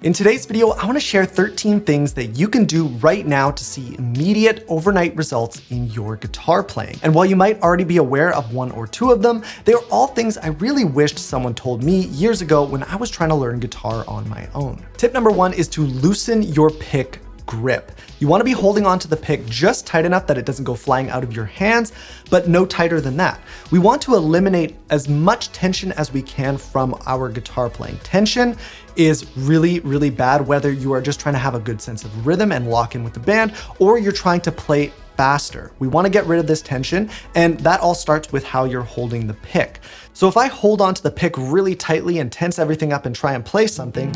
In today's video, I want to share 13 things that you can do right now to see immediate overnight results in your guitar playing. And while you might already be aware of one or two of them, they are all things I really wished someone told me years ago when I was trying to learn guitar on my own. Tip number one is to loosen your pick grip. You want to be holding onto the pick just tight enough that it doesn't go flying out of your hands, but no tighter than that. We want to eliminate as much tension as we can from our guitar playing. Tension is really, really bad, whether you are just trying to have a good sense of rhythm and lock in with the band, or you're trying to play faster. We want to get rid of this tension, and that all starts with how you're holding the pick. So if I hold onto the pick really tightly and tense everything up and try and play something,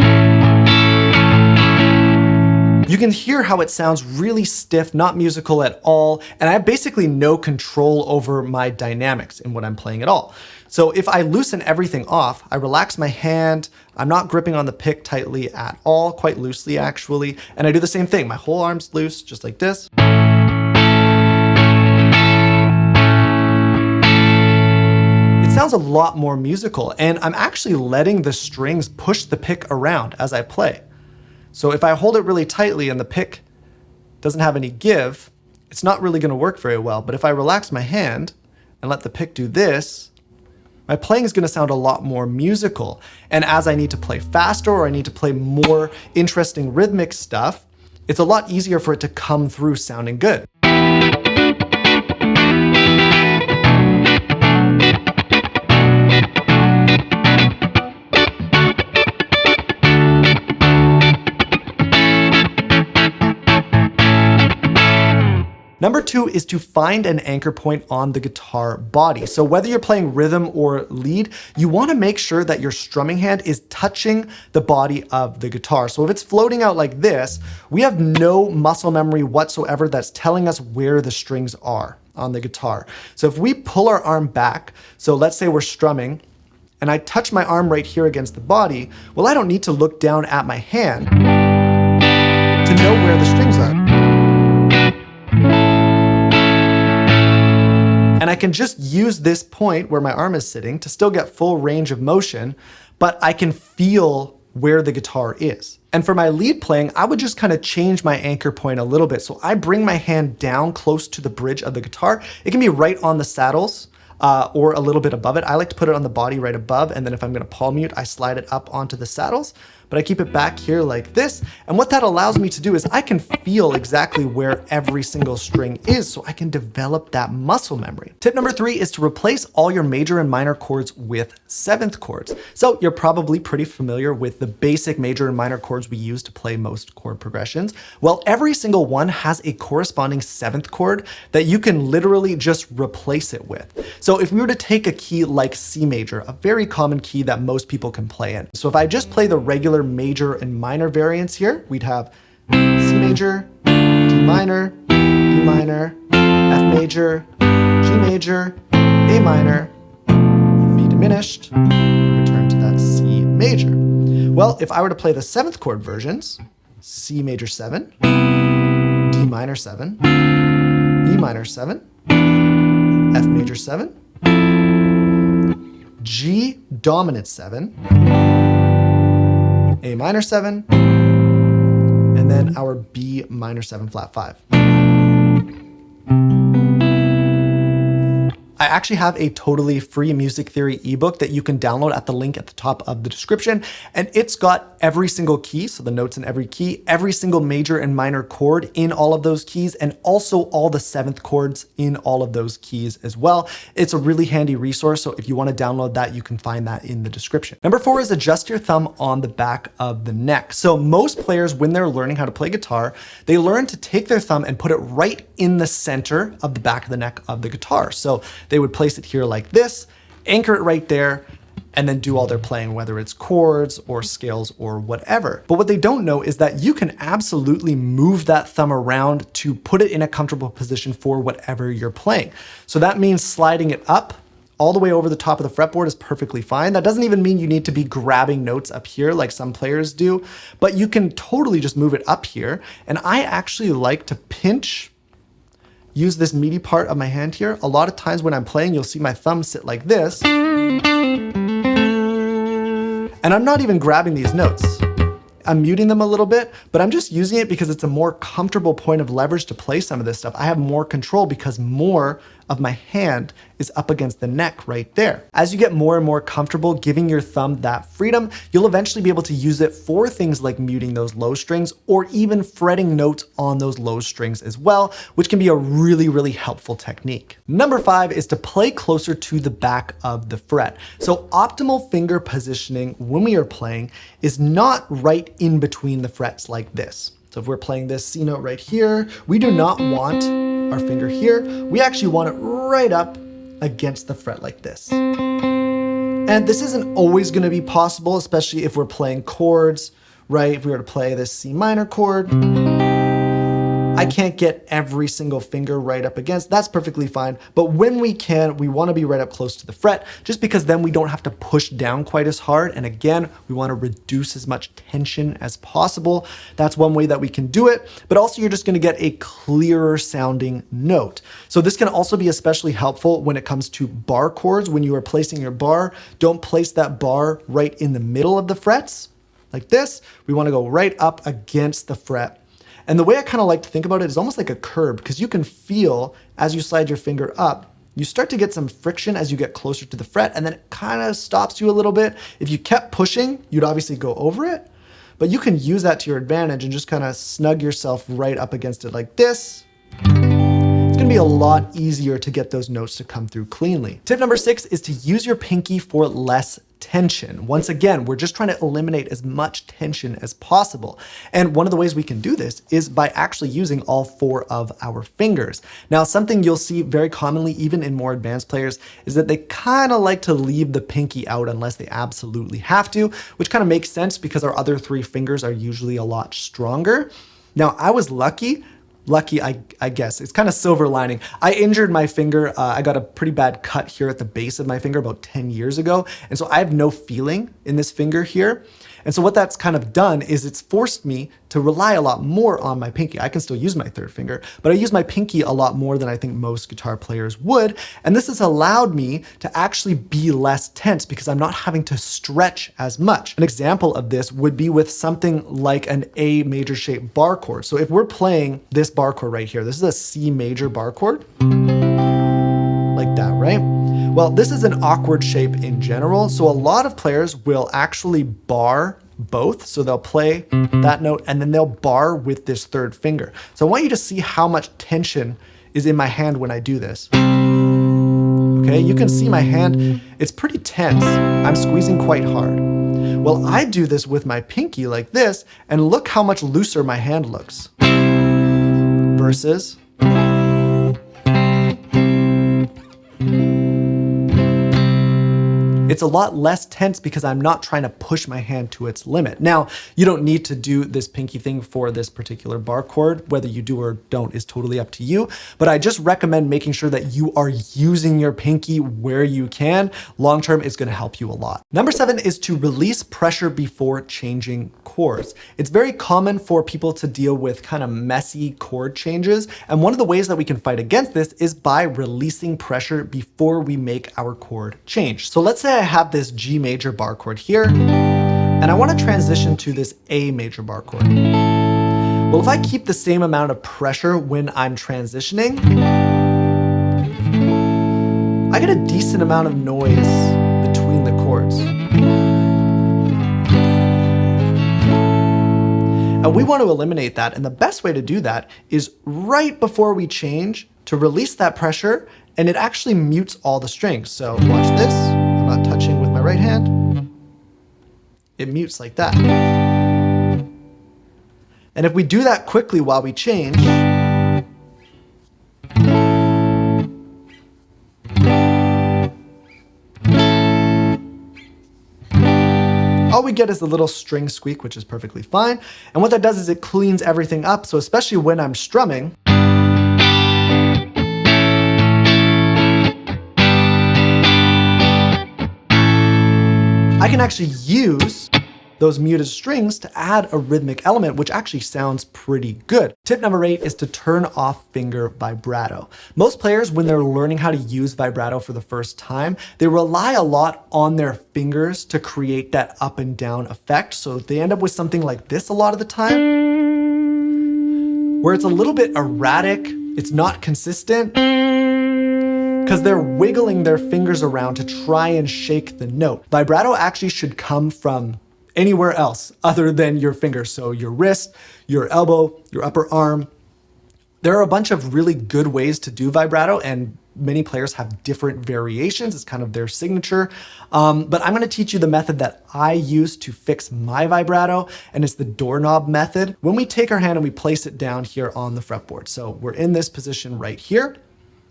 you can hear how it sounds really stiff, not musical at all, and I have basically no control over my dynamics in what I'm playing at all. So if I loosen everything off, I relax my hand, I'm not gripping on the pick tightly at all, quite loosely actually, and I do the same thing. My whole arm's loose, just like this. It sounds a lot more musical, and I'm actually letting the strings push the pick around as I play. So if I hold it really tightly and the pick doesn't have any give, it's not really gonna work very well. But if I relax my hand and let the pick do this, my playing is gonna sound a lot more musical. And as I need to play faster or I need to play more interesting rhythmic stuff, it's a lot easier for it to come through sounding good. Number two is to find an anchor point on the guitar body. So whether you're playing rhythm or lead, you want to make sure that your strumming hand is touching the body of the guitar. So if it's floating out like this, we have no muscle memory whatsoever that's telling us where the strings are on the guitar. So if we pull our arm back, so let's say we're strumming, and I touch my arm right here against the body, well, I don't need to look down at my hand to know where the strings are. And I can just use this point where my arm is sitting to still get full range of motion, but I can feel where the guitar is. And for my lead playing, I would just kind of change my anchor point a little bit. So I bring my hand down close to the bridge of the guitar. It can be right on the saddles or a little bit above it. I like to put it on the body right above, and then if I'm gonna palm mute, I slide it up onto the saddles. But I keep it back here like this. And what that allows me to do is I can feel exactly where every single string is, so I can develop that muscle memory. Tip number three is to replace all your major and minor chords with seventh chords. So you're probably pretty familiar with the basic major and minor chords we use to play most chord progressions. Well, every single one has a corresponding seventh chord that you can literally just replace it with. So if we were to take a key like C major, a very common key that most people can play in. So if I just play the regular major and minor variants here, we'd have C major, D minor, E minor, F major, G major, A minor, B diminished, return to that C major. Well, if I were to play the seventh chord versions, C major 7, D minor 7, E minor 7, F major 7, G dominant 7, A minor 7, and then our B minor 7 flat 5. I actually have a totally free music theory ebook that you can download at the link at the top of the description. And it's got every single key, so the notes in every key, every single major and minor chord in all of those keys, and also all the seventh chords in all of those keys as well. It's a really handy resource, so if you want to download that, you can find that in the description. Number four is adjust your thumb on the back of the neck. So most players, when they're learning how to play guitar, they learn to take their thumb and put it right in the center of the back of the neck of the guitar. So they would place it here like this, anchor it right there, and then do all their playing, whether it's chords or scales or whatever. But what they don't know is that you can absolutely move that thumb around to put it in a comfortable position for whatever you're playing. So that means sliding it up all the way over the top of the fretboard is perfectly fine. That doesn't even mean you need to be grabbing notes up here like some players do, but you can totally just move it up here. And I actually like to pinch, use this meaty part of my hand here. A lot of times when I'm playing, you'll see my thumb sit like this. And I'm not even grabbing these notes. I'm muting them a little bit, but I'm just using it because it's a more comfortable point of leverage to play some of this stuff. I have more control because more of my hand is up against the neck right there. As you get more and more comfortable giving your thumb that freedom, you'll eventually be able to use it for things like muting those low strings or even fretting notes on those low strings as well, which can be a really, really helpful technique. Number 5 is to play closer to the back of the fret. So optimal finger positioning when we are playing is not right in between the frets like this. So if we're playing this C note right here, we do not want our finger here. We actually want it right up against the fret like this. And this isn't always going to be possible, especially if we're playing chords, right? If we were to play this C minor chord, I can't get every single finger right up against. That's perfectly fine. But when we can, we want to be right up close to the fret, just because then we don't have to push down quite as hard. And again, we want to reduce as much tension as possible. That's one way that we can do it. But also you're just going to get a clearer sounding note. So this can also be especially helpful when it comes to bar chords. When you are placing your bar, don't place that bar right in the middle of the frets like this. We want to go right up against the fret. And the way I kind of like to think about it is almost like a curb, because you can feel as you slide your finger up, you start to get some friction as you get closer to the fret, and then it kind of stops you a little bit. If you kept pushing, you'd obviously go over it, but you can use that to your advantage and just kind of snug yourself right up against it like this. It's gonna be a lot easier to get those notes to come through cleanly. Tip number 6 is to use your pinky for less tension. Once again, we're just trying to eliminate as much tension as possible. And one of the ways we can do this is by actually using all 4 of our fingers. Now, something you'll see very commonly, even in more advanced players, is that they kind of like to leave the pinky out unless they absolutely have to, which kind of makes sense because our other 3 fingers are usually a lot stronger. Now, I was lucky, I guess. It's kind of silver lining. I injured my finger. I got a pretty bad cut here at the base of my finger about 10 years ago. And so I have no feeling in this finger here. And so what that's kind of done is it's forced me to rely a lot more on my pinky. I can still use my 3rd finger, but I use my pinky a lot more than I think most guitar players would. And this has allowed me to actually be less tense because I'm not having to stretch as much. An example of this would be with something like an A major shape bar chord. So if we're playing this bar chord right here, this is a C major bar chord, like that, right? Well, this is an awkward shape in general, so a lot of players will actually bar both. So they'll play that note and then they'll bar with this 3rd finger. So I want you to see how much tension is in my hand when I do this. Okay, you can see my hand, it's pretty tense. I'm squeezing quite hard. Well, I do this with my pinky like this, and look how much looser my hand looks. Versus it's a lot less tense because I'm not trying to push my hand to its limit. Now, you don't need to do this pinky thing for this particular bar chord. Whether you do or don't is totally up to you, but I just recommend making sure that you are using your pinky where you can. Long term, it's gonna help you a lot. Number 7 is to release pressure before changing chords. It's very common for people to deal with kind of messy chord changes, and one of the ways that we can fight against this is by releasing pressure before we make our chord change. So let's say I have this G major bar chord here, and I want to transition to this A major bar chord. Well, if I keep the same amount of pressure when I'm transitioning, I get a decent amount of noise between the chords. And we want to eliminate that, and the best way to do that is right before we change to release that pressure, and it actually mutes all the strings. So watch this. I'm not touching with my right hand. It mutes like that. And if we do that quickly while we change, all we get is a little string squeak, which is perfectly fine. And what that does is it cleans everything up. So especially when I'm strumming, I can actually use those muted strings to add a rhythmic element, which actually sounds pretty good. Tip number 8 is to turn off finger vibrato. Most players, when they're learning how to use vibrato for the first time, they rely a lot on their fingers to create that up and down effect. So they end up with something like this a lot of the time, where it's a little bit erratic, it's not consistent, because they're wiggling their fingers around to try and shake the note. Vibrato actually should come from anywhere else other than your fingers. So your wrist, your elbow, your upper arm. There are a bunch of really good ways to do vibrato, and many players have different variations. It's kind of their signature. But I'm gonna teach you the method that I use to fix my vibrato, and it's the doorknob method. When we take our hand and we place it down here on the fretboard. So we're in this position right here.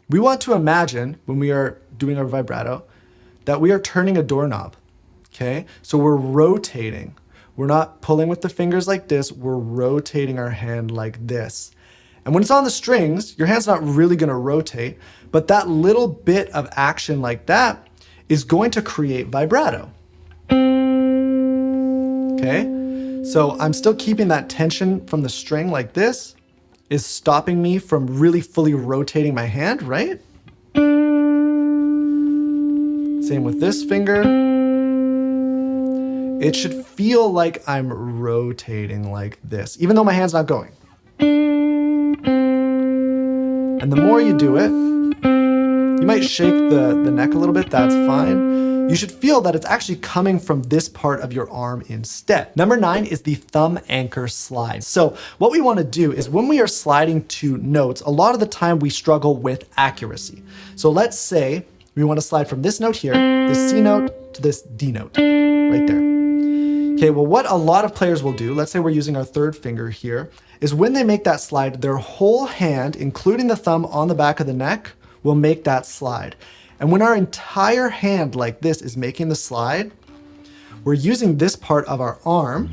We want to imagine, when we are doing our vibrato, that we are turning a doorknob, okay? So we're rotating. We're not pulling with the fingers like this, we're rotating our hand like this. And when it's on the strings, your hand's not really gonna rotate, but that little bit of action like that is going to create vibrato, okay? So I'm still keeping that tension from the string like this, is stopping me from really fully rotating my hand, right? Same with this finger. It should feel like I'm rotating like this, even though my hand's not going. And the more you do it, you might shake the neck a little bit, that's fine. You should feel that it's actually coming from this part of your arm instead. Number 9 is the thumb anchor slide. So what we want to do is when we are sliding to notes, a lot of the time we struggle with accuracy. So let's say we want to slide from this note here, this C note, to this D note, right there. Okay, well, what a lot of players will do, let's say we're using our third finger here, is when they make that slide, their whole hand, including the thumb on the back of the neck, will make that slide. And when our entire hand like this is making the slide, we're using this part of our arm,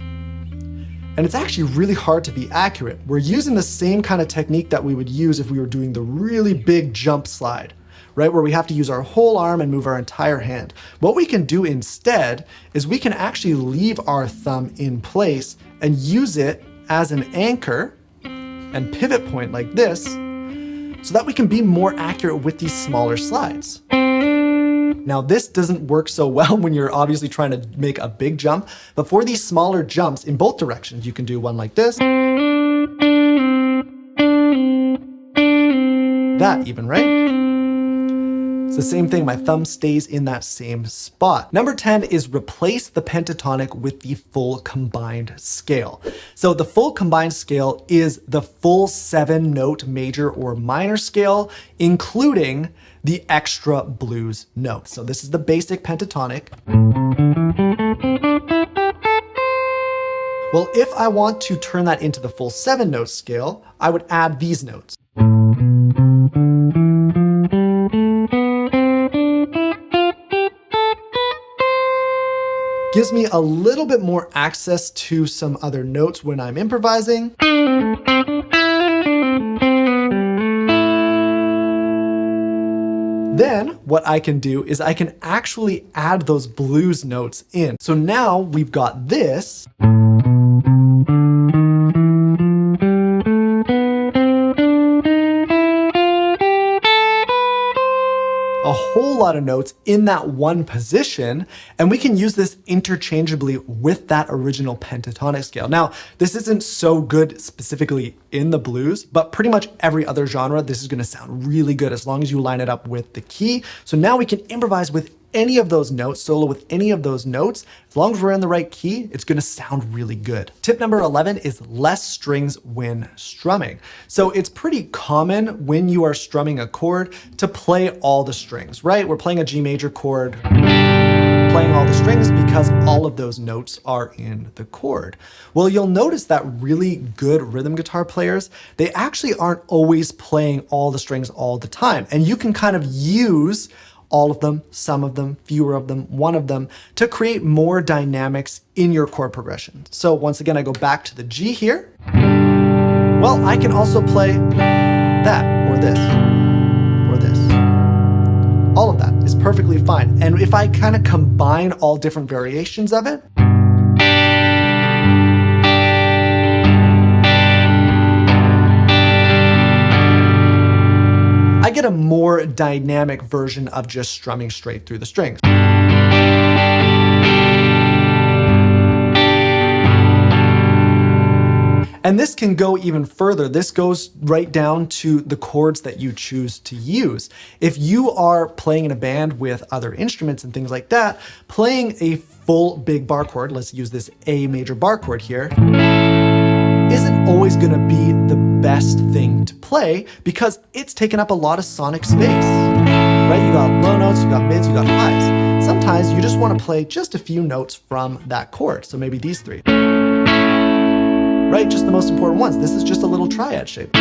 and it's actually really hard to be accurate. We're using the same kind of technique that we would use if we were doing the really big jump slide, right? Where we have to use our whole arm and move our entire hand. What we can do instead is we can actually leave our thumb in place and use it as an anchor and pivot point like this, so that we can be more accurate with these smaller slides. Now, this doesn't work so well when you're obviously trying to make a big jump, but for these smaller jumps in both directions, you can do one like this. That even, right? It's the same thing, my thumb stays in that same spot. Number 10 is replace the pentatonic with the full combined scale. So the full combined scale is the full 7-note major or minor scale, including the extra blues note. So this is the basic pentatonic. Well, if I want to turn that into the full 7-note scale, I would add these notes. Gives me a little bit more access to some other notes when I'm improvising. Then what I can do is I can actually add those blues notes in. So now we've got this. A whole lot of notes in that one position, and we can use this interchangeably with that original pentatonic scale. Now, this isn't so good specifically in the blues, but pretty much every other genre, this is gonna sound really good as long as you line it up with the key. So now we can improvise with any of those notes, solo with any of those notes. As long as we're in the right key, it's gonna sound really good. Tip number 11 is less strings when strumming. So it's pretty common when you are strumming a chord to play all the strings, right? We're playing a G major chord, playing all the strings because all of those notes are in the chord. Well, you'll notice that really good rhythm guitar players, they actually aren't always playing all the strings all the time. And you can kind of use all of them, some of them, fewer of them, one of them, to create more dynamics in your chord progression. So once again, I go back to the G here. Well, I can also play that, or this, or this. All of that is perfectly fine. And if I kind of combine all different variations of it, get a more dynamic version of just strumming straight through the strings. And this can go even further. This goes right down to the chords that you choose to use. If you are playing in a band with other instruments and things like that, playing a full big bar chord, let's use this A major bar chord here, isn't always gonna be the best thing to play because it's taken up a lot of sonic space, right? You got low notes, you got mids, you got highs. Sometimes you just wanna play just a few notes from that chord. So maybe these three. Right, just the most important ones. This is just a little triad shape.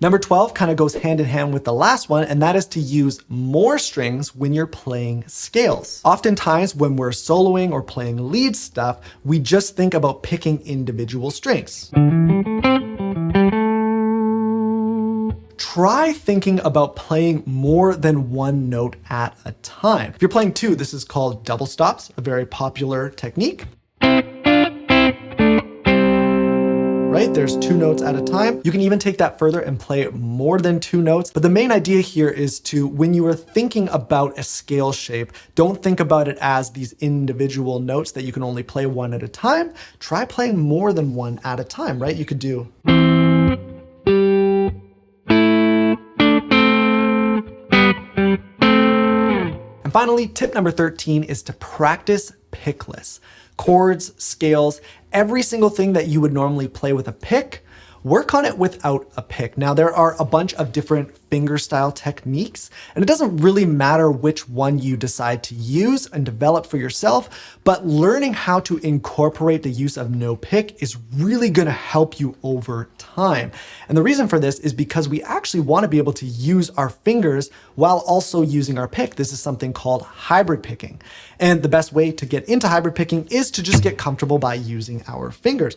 Number 12 kind of goes hand in hand with the last one, and that is to use more strings when you're playing scales. Oftentimes when we're soloing or playing lead stuff, we just think about picking individual strings. Try thinking about playing more than one note at a time. If you're playing two, this is called double stops, a very popular technique. Right? There's two notes at a time. You can even take that further and play more than two notes. But the main idea here is to, when you are thinking about a scale shape, don't think about it as these individual notes that you can only play one at a time. Try playing more than one at a time, right? You could do. And finally, tip number 13 is to practice pickless. Chords, scales, every single thing that you would normally play with a pick, work on it without a pick. Now, there are a bunch of different fingerstyle techniques, and it doesn't really matter which one you decide to use and develop for yourself, but learning how to incorporate the use of no pick is really gonna help you over time. And the reason for this is because we actually wanna be able to use our fingers while also using our pick. This is something called hybrid picking. And the best way to get into hybrid picking is to just get comfortable by using our fingers.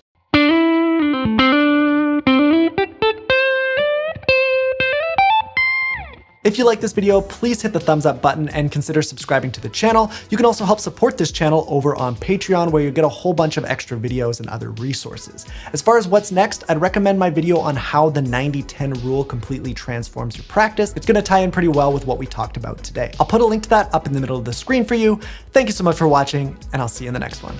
If you like this video, please hit the thumbs up button and consider subscribing to the channel. You can also help support this channel over on Patreon, where you get a whole bunch of extra videos and other resources. As far as what's next, I'd recommend my video on how the 90-10 rule completely transforms your practice. It's gonna tie in pretty well with what we talked about today. I'll put a link to that up in the middle of the screen for you. Thank you so much for watching, and I'll see you in the next one.